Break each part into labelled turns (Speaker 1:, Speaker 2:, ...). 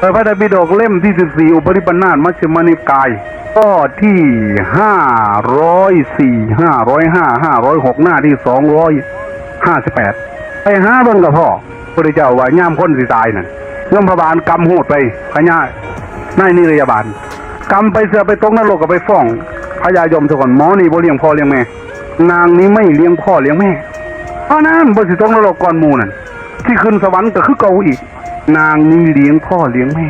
Speaker 1: พระไตรปิฎกเล่มที่14อุปนิปันธมัชฌิมานิกายข้อที่504 505 506หน้าที่258ไปหาเบิ่งกับพ่อพระเจ้าว่าย่ามคนสิตายนั่นเรื่องพระบาลกรรมโหดไปพญานายนิรยาบาลกรรมไปเสือไปตกนรกก็ไปฟ้องพญายมทุกคนหมอนี่บ่เลี้ยงพ่อเลี้ยงแม่นางนี้ไม่เลี้ยงพ่อเลี้ยงแม่เพราะนั้นบ่สิตกนรกก่อนหมู่นั่นที่ขึ้นสวรรค์ก็คือเก่าอีกนางนี้เลี้ยงพ่อเลี้ยงแม่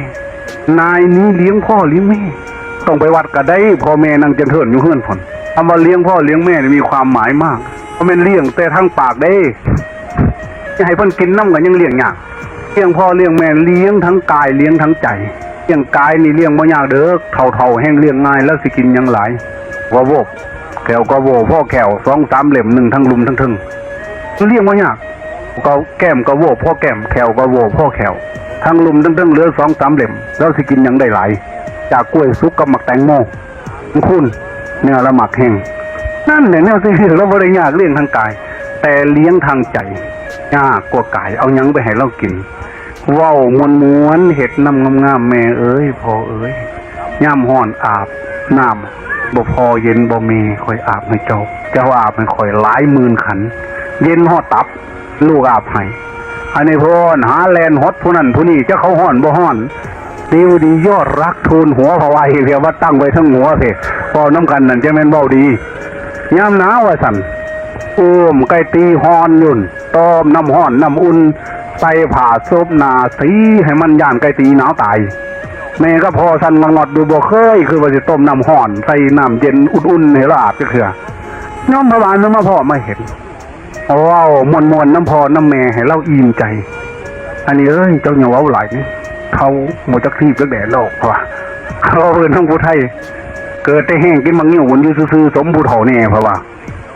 Speaker 1: นายนี้เลี้ยงพ่อเลี้ยงแม่ต้องไปวัดก็ได้พ่อแม่นางจันเทินอยู่เฮือนผลคำว่าเลี้ยงพ่อเลี้ยงแม่มีความหมายมากเพราะมันเลี้ยงแต่ทั้งปากได้ให้เพิ่นกินน้ำกันยังเลี้ยงยากเลี้ยงพ่อเลี้ยงแม่เลี้ยงทั้งกายเลี้ยงทั้งใจเลี้ยงกายนี่เลี้ยงบ่ยากเด้อเท่าแห้งเลี้ยงง่ายแล้วสิกินยังหลายว่าโวกแขวก็โวพ่อแขว2-3เล่ม1ทั้งลุมทั้งทึงเลี้ยงบ่ยากก็แก้มก็โวพ่อแก้มแขวก็โวพ่อแขวทั้งลุมทั้งทึงเหลือ2-3เล่มแล้วสิกินยังได้หลายจากกล้วยสุกกับหมักแตงโมคุณเนื้อละหมักแห้งนั่นแหละแนวสิเราบ่ได้ยากเลี้ยงทางกายแต่เลี้ยงทางใจยากกว่ากายเอายังไปให้เรากินว้าวม้วนเห็ดน้ำงามๆแม่เอ้ยพอเอ้ยย่ำห่อนอาบน้ำบ่พอเย็นบ่มีคอยอาบให้เจ้าอาบให้คอยหลายหมื่นขันเย็นห่อตับลูกอาบให้อันนี้พ่อหาแลนฮอตผู้นั้นผู้นี้จะเขาห่อนบ่ห่อนดีดียอดรักทูลหัวพวายเรียกว่าตั้งไว้ทั้งหัวเถอะพอน้ำกันนั่นจะแม่นเบาดีย่ำหนาวว่าสั่นไก่ตีฮอนยุ่นต้มน้ำห่อนน้ำอุ่นใส่ผ่าซุปนาสีให้มันย่านไก่ตีหนาวตายแม่ก็พอสั่นงอดดูบ่เคยคือว่าจะต้มน้ำห่อนใส่น้ำเย็นอุ่นๆให้เราอาบก็คือน้องพระบาลน้องมาพ่อมาเห็นว้าวมวนน้ำพอน้ำแม่ให้เราอิ่มใจอันนี้เอ้ยเจ้าเหนียวเอาหลายนี่เขาหมดจักรีบก็แดดโลกเพราะว่าเขาเอิ้นทั้งผู้ไทยเกิดแต่แห้งกินมังเงี้ยววนอยู่ซื่อๆสมบูรณ์เท่านี่เพราะว่า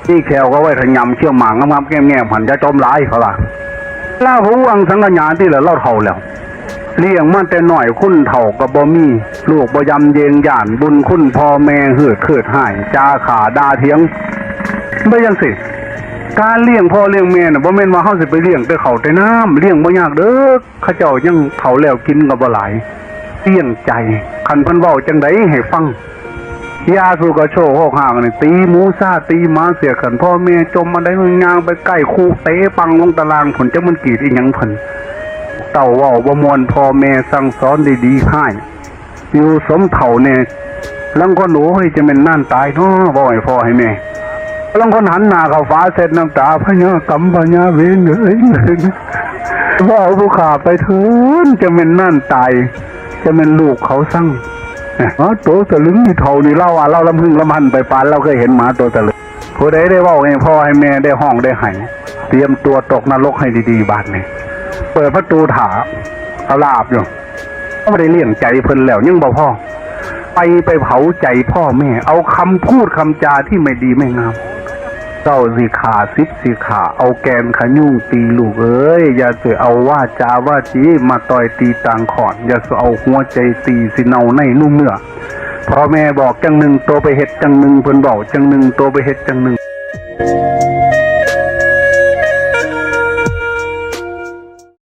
Speaker 1: นี่แควก็ไว้ทะยำเชี่ยวหมางงามๆแง่ๆผันจะจมร้ายเพราะว่าล่าผู้วังสังกัญญาที่เหลือเล่าเท่าแล้วเลี้ยงมันแต่หน่อยคุ้นเท่ากับบ่มีลูกบ่ยำเยงหย่านบุญคุ้นพ่อแม่เหือดเขิดหายจาขาดาเทียงไม่ยังสิการเลี้ยงพ่อเลี้ยงแม่น่ะบ่แม่นว่าเฮาสิไปเลี้ยงแต่เขาแต่น้ำเลี้ยงบ่ยากเด้อเขาเจ้ายังเฒ่าแล้วกินก็บ่หลายเลี้ยงใจคันเพิ่นเว้าจังได๋ให้ฟังยาสูกระโชกห่างนี่ตีหมูซ่าตีหมาเสียขันพ่อแม่จมมาได้ยางไปใกล้คูเตะปังลงตารางผลจังมันกีดอีหยังเพิ่นเต่าเว้าบ่ม่วนพ่อแม่สั่งสอนดีๆให้อยู่สมเฒ่าเนี่ยลังคนโอ้ยจะเป็นนั่นตายเนาะบ่ให้พ่อให้แม่ลังคนหันหน้าเข้าฟ้าเสร็จน้ำตาพญากำพญาเวงเอ้ยว่าเอาผู้ขาไปเถินจะเป็นนั่นตายจะเป็นลูกเขาสั่งตัวตะลึงที่เท่านี่เล่าว่าเล่าลำพึงลำพันไปปานเราเคยเห็นหมาตัวตะลึงผู้ใดได้ว่าให้พ่อให้แม่ได้ห้องได้ไห้เตรียมตัวตกนรกให้ดีๆบาดนี่เปิดประตูถาเอาลาบอยู่ไม่ได้เลี้ยงใจเพิ่นแล้วยังบอกพ่อไปเผาใจพ่อแม่เอาคำพูดคำจาที่ไม่ดีไม่งามเจ้าสิขาซิบสิขาเอาแกนขยุ่งตีลูกเอ้ยอย่าเสือเอาว่าจาว่าจีมาต่อยตีต่างขอดอย่าเสือเอาหัวใจตีสิเนาในนุ่มเนื้อพ่อแม่บอกจังหนึ่งตัวไปเฮ็ดจังหนึ่งเพิ่นบอกจังหนึ่งตัวไปเฮ็ดจังหนึ่ง